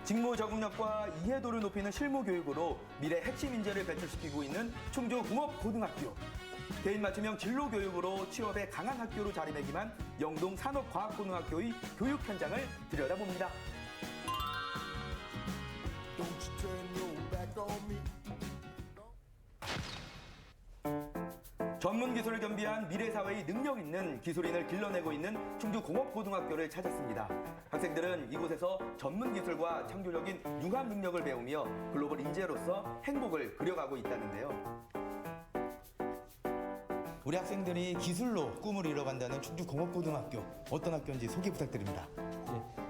직무 적응력과 이해도를 높이는 실무 교육으로 미래 핵심 인재를 배출시키고 있는 충주공업고등학교. 개인 맞춤형 진로 교육으로 취업에 강한 학교로 자리매김한 영동 산업과학고등학교의 교육 현장을 들여다봅니다. 전문 기술을 겸비한 미래 사회의 능력 있는 기술인을 길러내고 있는 충주공업고등학교를 찾았습니다. 학생들은 이곳에서 전문 기술과 창조적인 융합 능력을 배우며 글로벌 인재로서 행복을 그려가고 있다는데요. 우리 학생들이 기술로 꿈을 이뤄간다는 충주공업고등학교, 어떤 학교인지 소개 부탁드립니다.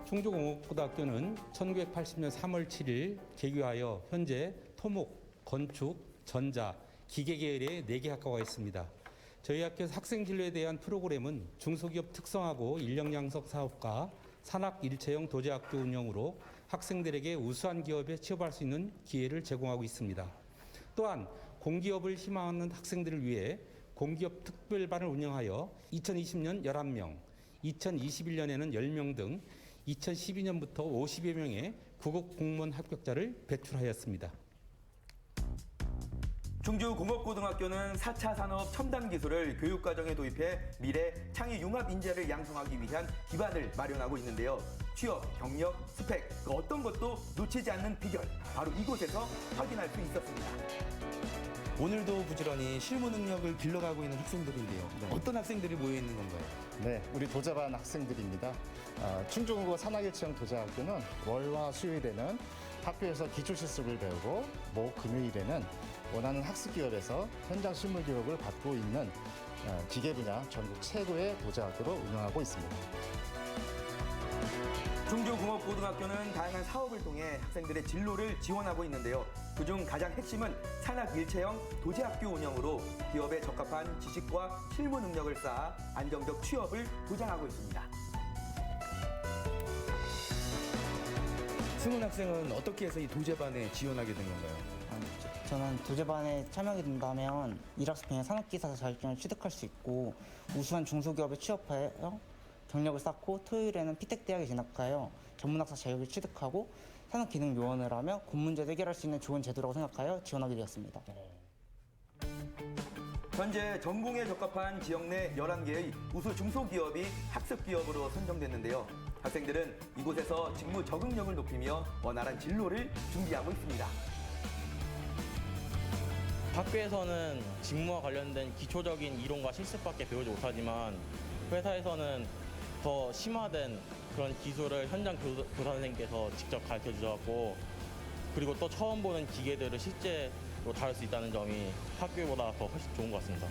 충주공업고등학교는 1980년 3월 7일 개교하여 현재 토목, 건축, 전자, 기계 계열의 4개 학과가 있습니다. 저희 학교에서 학생 진로에 대한 프로그램은 중소기업 특성화고 인력 양성 사업과 산학 일체형 도제학교 운영으로 학생들에게 우수한 기업에 취업할 수 있는 기회를 제공하고 있습니다. 또한 공기업을 희망하는 학생들을 위해 공기업 특별반을 운영하여 2020년 11명, 2021년에는 10명 등 2012년부터 50여 명의 구급 공무원 합격자를 배출하였습니다. 충주공업고등학교는 4차 산업 첨단 기술을 교육과정에 도입해 미래 창의 융합 인재를 양성하기 위한 기반을 마련하고 있는데요. 취업, 경력, 스펙, 그 어떤 것도 놓치지 않는 비결, 바로 이곳에서 확인할 수 있었습니다. 오늘도 부지런히 실무 능력을 길러가고 있는 학생들인데요. 어떤 학생들이 모여 있는 건가요? 네, 우리 도제반 학생들입니다. 충주공고 산학일체형 도제학교는 월화 수요일에는 학교에서 기초실습을 배우고 목 금요일에는 원하는 학습 기업에서 현장 실무 교육을 받고 있는 기계 분야 전국 최고의 도제학교로 운영하고 있습니다. 충주공업고등학교는 다양한 사업을 통해 학생들의 진로를 지원하고 있는데요. 그중 가장 핵심은 산학일체형 도제학교 운영으로 기업에 적합한 지식과 실무 능력을 쌓아 안정적 취업을 보장하고 있습니다. 승훈 학생은 어떻게 해서 이 도제반에 지원하게 된 건가요? 저는 도제반에 참여하게 된다면 일학습행의 산업기사 자격증을 취득할 수 있고 우수한 중소기업에 취업하여 경력을 쌓고 토요일에는 피텍대학에 진학하여 전문학사 자격을 취득하고 산업기능요원을 하며 공문제도 해결할 수 있는 좋은 제도라고 생각하여 지원하게 되었습니다. 현재 전공에 적합한 지역 내 11개의 우수 중소기업이 학습기업으로 선정됐는데요. 학생들은 이곳에서 직무 적응력을 높이며 원활한 진로를 준비하고 있습니다. 학교에서는 직무와 관련된 기초적인 이론과 실습밖에 배우지 못하지만 회사에서는 더 심화된 그런 기술을 현장 교사 선생님께서 직접 가르쳐 주셔서 그리고 또 처음 보는 기계들을 실제로 다룰 수 있다는 점이 학교보다 더 훨씬 좋은 것 같습니다.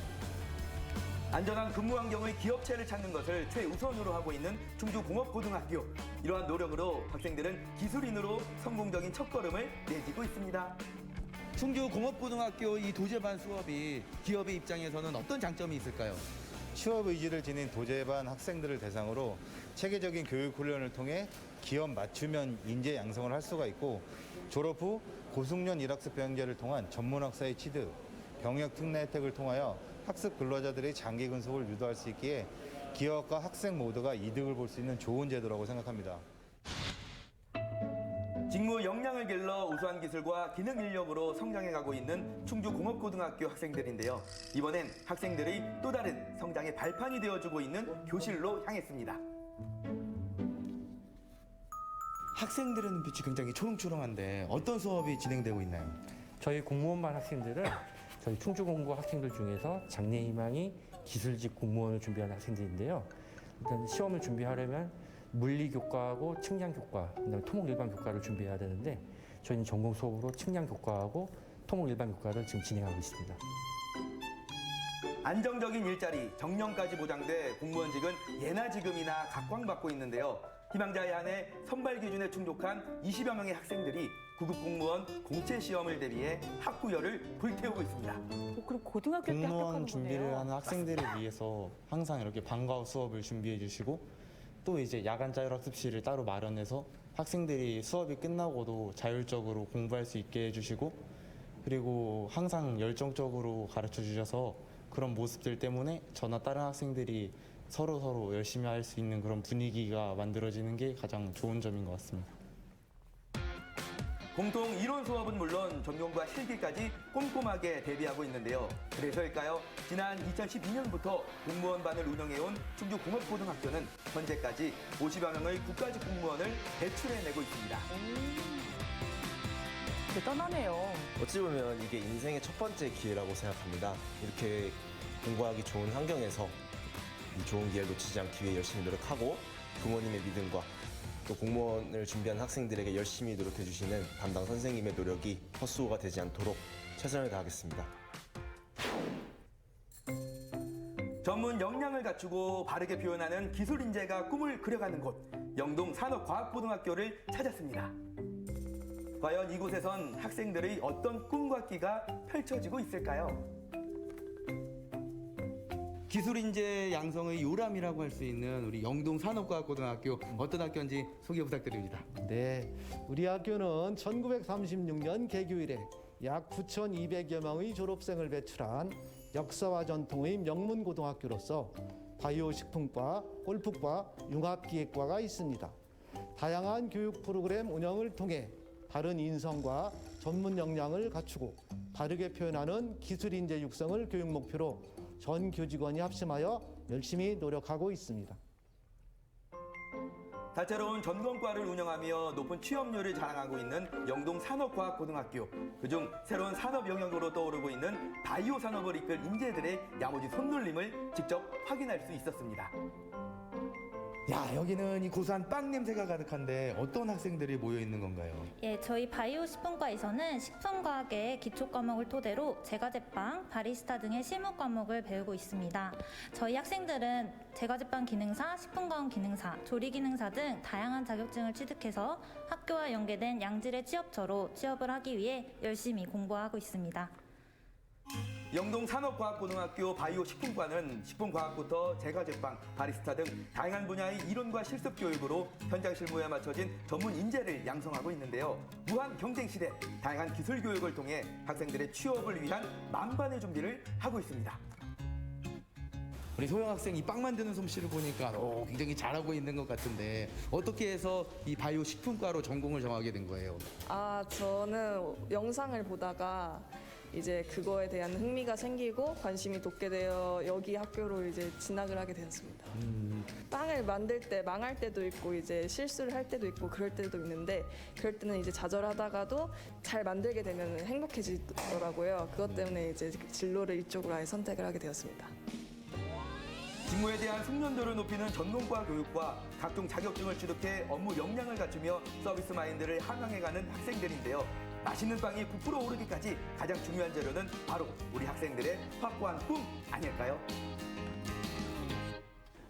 안전한 근무 환경의 기업체를 찾는 것을 최우선으로 하고 있는 충주공업고등학교. 이러한 노력으로 학생들은 기술인으로 성공적인 첫걸음을 내딛고 있습니다. 충주공업고등학교 이 도제반 수업이 기업의 입장에서는 어떤 장점이 있을까요? 취업 의지를 지닌 도제반 학생들을 대상으로 체계적인 교육 훈련을 통해 기업 맞춤형 인재 양성을 할 수가 있고 졸업 후 고숙련 일학습 병행제를 통한 전문학사의 취득, 병역 특례 혜택을 통하여 학습 근로자들의 장기 근속을 유도할 수 있기에 기업과 학생 모두가 이득을 볼 수 있는 좋은 제도라고 생각합니다. 직무 역량을 길러 우수한 기술과 기능 인력으로 성장해가고 있는 충주공업고등학교 학생들인데요. 이번엔 학생들의 또 다른 성장의 발판이 되어주고 있는 교실로 향했습니다. 학생들의 눈빛이 굉장히 초롱초롱한데 어떤 수업이 진행되고 있나요? 저희 공무원반 학생들은 저희 충주공고 학생들 중에서 장래희망이 기술직 공무원을 준비하는 학생들인데요. 일단 시험을 준비하려면 물리교과하고 측량교과, 그다음에 토목일반교과를 준비해야 되는데 저희는 전공 수업으로 측량교과하고 토목일반교과를 지금 진행하고 있습니다. 안정적인 일자리, 정년까지 보장돼 공무원직은 예나 지금이나 각광받고 있는데요. 희망자에 한해 선발 기준에 충족한 20여 명의 학생들이 구급공무원 공채시험을 대비해 학구열을 불태우고 있습니다. 그럼 고등학교 때 공무원 합격하는 준비를 거네요. 하는 학생들을 위해서 항상 이렇게 방과후 수업을 준비해 주시고 또 이제 야간 자율학습실을 따로 마련해서 학생들이 수업이 끝나고도 자율적으로 공부할 수 있게 해주시고 그리고 항상 열정적으로 가르쳐 주셔서 그런 모습들 때문에 저나 다른 학생들이 서로 열심히 할 수 있는 그런 분위기가 만들어지는 게 가장 좋은 점인 것 같습니다. 공통 이론 수업은 물론 전공과 실기까지 꼼꼼하게 대비하고 있는데요. 그래서일까요? 지난 2012년부터 공무원반을 운영해온 충주공업고등학교는 현재까지 50여 명의 국가직 공무원을 배출해내고 있습니다. 대단하네요. 어찌 보면 이게 인생의 첫 번째 기회라고 생각합니다. 이렇게 공부하기 좋은 환경에서 이 좋은 기회를 놓치지 않기 위해 열심히 노력하고 부모님의 믿음과 또 공무원을 준비한 학생들에게 열심히 노력해 주시는 담당 선생님의 노력이 헛수고가 되지 않도록 최선을 다하겠습니다. 전문 역량을 갖추고 바르게 표현하는 기술 인재가 꿈을 그려가는 곳, 영동 산업과학고등학교를 찾았습니다. 과연 이곳에선 학생들의 어떤 꿈과 끼가 펼쳐지고 있을까요? 기술 인재 양성의 요람이라고 할 수 있는 우리 영동 산업과학고등학교, 어떤 학교인지 소개 부탁드립니다. 네, 우리 학교는 1936년 개교 이래 약 9,200여 명의 졸업생을 배출한 역사와 전통의 명문 고등학교로서 바이오 식품과, 골프과, 융합기획과가 있습니다. 다양한 교육 프로그램 운영을 통해 바른 인성과 전문 역량을 갖추고 바르게 표현하는 기술 인재 육성을 교육 목표로 전 교직원이 합심하여 열심히 노력하고 있습니다. 다채로운 전공과를 운영하며 높은 취업률을 자랑하고 있는 영동 산업과학고등학교. 그중 새로운 산업 영역으로 떠오르고 있는 바이오 산업을 이끌 인재들의 야무진 손놀림을 직접 확인할 수 있었습니다. 야, 여기는 이 고소한 빵 냄새가 가득한데 어떤 학생들이 모여 있는 건가요? 예, 저희 바이오 식품과에서는 식품과학의 기초 과목을 토대로 제과제빵, 바리스타 등의 실무 과목을 배우고 있습니다. 저희 학생들은 제과제빵 기능사, 식품과학 기능사, 조리 기능사 등 다양한 자격증을 취득해서 학교와 연계된 양질의 취업처로 취업을 하기 위해 열심히 공부하고 있습니다. 영동 산업과학고등학교 바이오 식품과는 식품과학부터 제과제빵, 바리스타 등 다양한 분야의 이론과 실습 교육으로 현장 실무에 맞춰진 전문 인재를 양성하고 있는데요. 무한 경쟁 시대, 다양한 기술 교육을 통해 학생들의 취업을 위한 만반의 준비를 하고 있습니다. 우리 소영 학생이 빵 만드는 솜씨를 보니까 굉장히 잘하고 있는 것 같은데 어떻게 해서 이 바이오 식품과로 전공을 정하게 된 거예요? 저는 영상을 보다가 이제 그거에 대한 흥미가 생기고 관심이 돋게 되어 여기 학교로 이제 진학을 하게 되었습니다. 빵을 만들 때 망할 때도 있고 이제 실수를 할 때도 있고 그럴 때도 있는데 그럴 때는 이제 좌절하다가도 잘 만들게 되면 행복해지더라고요. 그것 때문에 이제 진로를 이쪽으로 아예 선택을 하게 되었습니다. 직무에 대한 숙련도를 높이는 전공과 교육과 각종 자격증을 취득해 업무 역량을 갖추며 서비스 마인드를 향상해가는 학생들인데요. 맛있는 빵이 부풀어 오르기까지 가장 중요한 재료는 바로 우리 학생들의 확고한 꿈 아닐까요?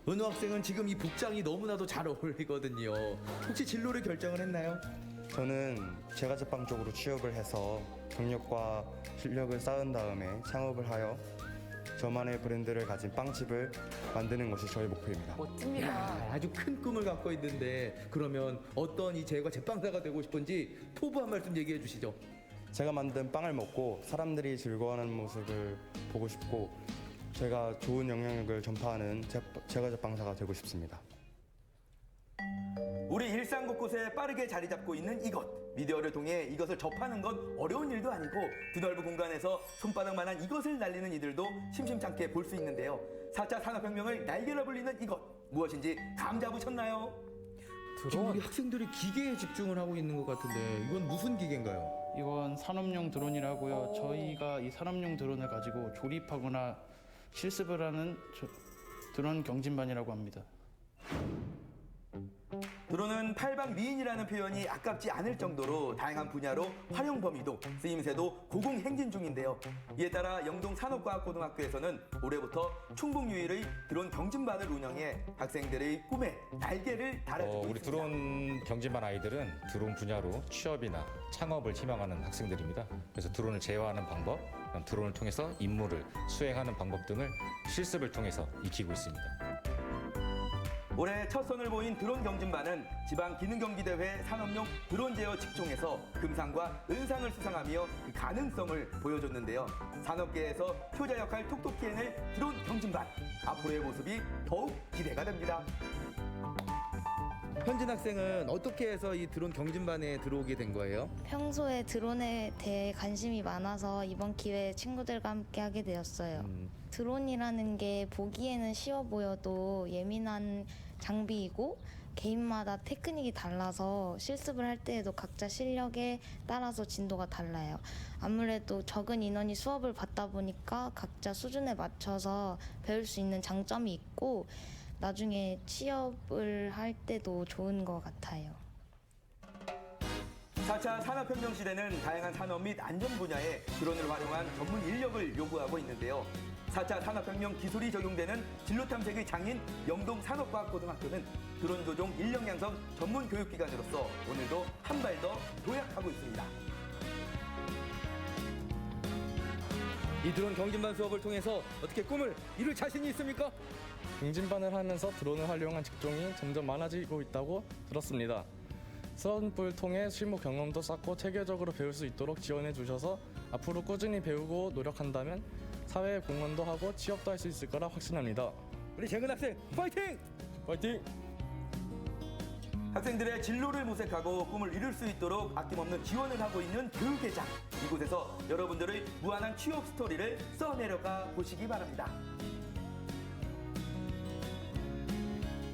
은호 학생은 지금 이 복장이 너무나도 잘 어울리거든요. 혹시 진로를 결정을 했나요? 저는 제과제빵 쪽으로 취업을 해서 경력과 실력을 쌓은 다음에 창업을 하여 저만의 브랜드를 가진 빵집을 만드는 것이 저의 목표입니다. 멋집니다. 아주 큰 꿈을 갖고 있는데 그러면 어떤 이 제과 제빵사가 되고 싶은지 포부 한 말씀 얘기해 주시죠. 제가 만든 빵을 먹고 사람들이 즐거워하는 모습을 보고 싶고 제가 좋은 영향력을 전파하는 제과제빵사가 되고 싶습니다. 우리 일상 곳곳에 빠르게 자리 잡고 있는 이것. 미디어를 통해 이것을 접하는 건 어려운 일도 아니고 드넓은 공간에서 손바닥만한 이것을 날리는 이들도 심심찮게 볼 수 있는데요. 4차 산업혁명을 날개로 불리는 이것. 무엇인지 감 잡으셨나요? 지금 우리 학생들이 기계에 집중을 하고 있는 것 같은데 이건 무슨 기계인가요? 이건 산업용 드론이라고요. 저희가 이 산업용 드론을 가지고 조립하거나 실습을 하는 드론 경진반이라고 합니다. 드론은 팔방미인이라는 표현이 아깝지 않을 정도로 다양한 분야로 활용 범위도 쓰임새도 고공행진 중인데요. 이에 따라 영동 산업과학고등학교에서는 올해부터 충북 유일의 드론 경진반을 운영해 학생들의 꿈에 날개를 달아주고 우리 있습니다. 드론 경진반 아이들은 드론 분야로 취업이나 창업을 희망하는 학생들입니다. 그래서 드론을 제어하는 방법, 드론을 통해서 임무를 수행하는 방법 등을 실습을 통해서 익히고 있습니다. 올해 첫 선을 보인 드론 경진반은 지방기능경기대회 산업용 드론 제어 직종에서 금상과 은상을 수상하며 그 가능성을 보여줬는데요. 산업계에서 효자 역할 톡톡히 해낼 드론 경진반. 앞으로의 모습이 더욱 기대가 됩니다. 현진 학생은 어떻게 해서 이 드론 경진반에 들어오게 된 거예요? 평소에 드론에 대해 관심이 많아서 이번 기회에 친구들과 함께 하게 되었어요. 드론이라는 게 보기에는 쉬워 보여도 예민한 장비이고 개인마다 테크닉이 달라서 실습을 할 때에도 각자 실력에 따라서 진도가 달라요. 아무래도 적은 인원이 수업을 받다 보니까 각자 수준에 맞춰서 배울 수 있는 장점이 있고 나중에 취업을 할 때도 좋은 것 같아요. 4차 산업혁명 시대는 다양한 산업 및 안전 분야에 드론을 활용한 전문 인력을 요구하고 있는데요. 4차 산업혁명 기술이 적용되는 진로탐색의 장인 영동산업과학고등학교는 드론 조종 인력 양성 전문 교육기관으로서 오늘도 한 발 더 도약하고 있습니다. 이 드론 경진반 수업을 통해서 어떻게 꿈을 이룰 자신이 있습니까? 경진반을 하면서 드론을 활용한 직종이 점점 많아지고 있다고 들었습니다. 수업을 통해 실무 경험도 쌓고 체계적으로 배울 수 있도록 지원해 주셔서 앞으로 꾸준히 배우고 노력한다면 사회에 공헌도 하고 취업도 할 수 있을 거라 확신합니다. 우리 재근 학생 파이팅! 파이팅! 학생들의 진로를 모색하고 꿈을 이룰 수 있도록 아낌없는 지원을 하고 있는 교육의 장. 이곳에서 여러분들의 무한한 취업 스토리를 써내려가 보시기 바랍니다.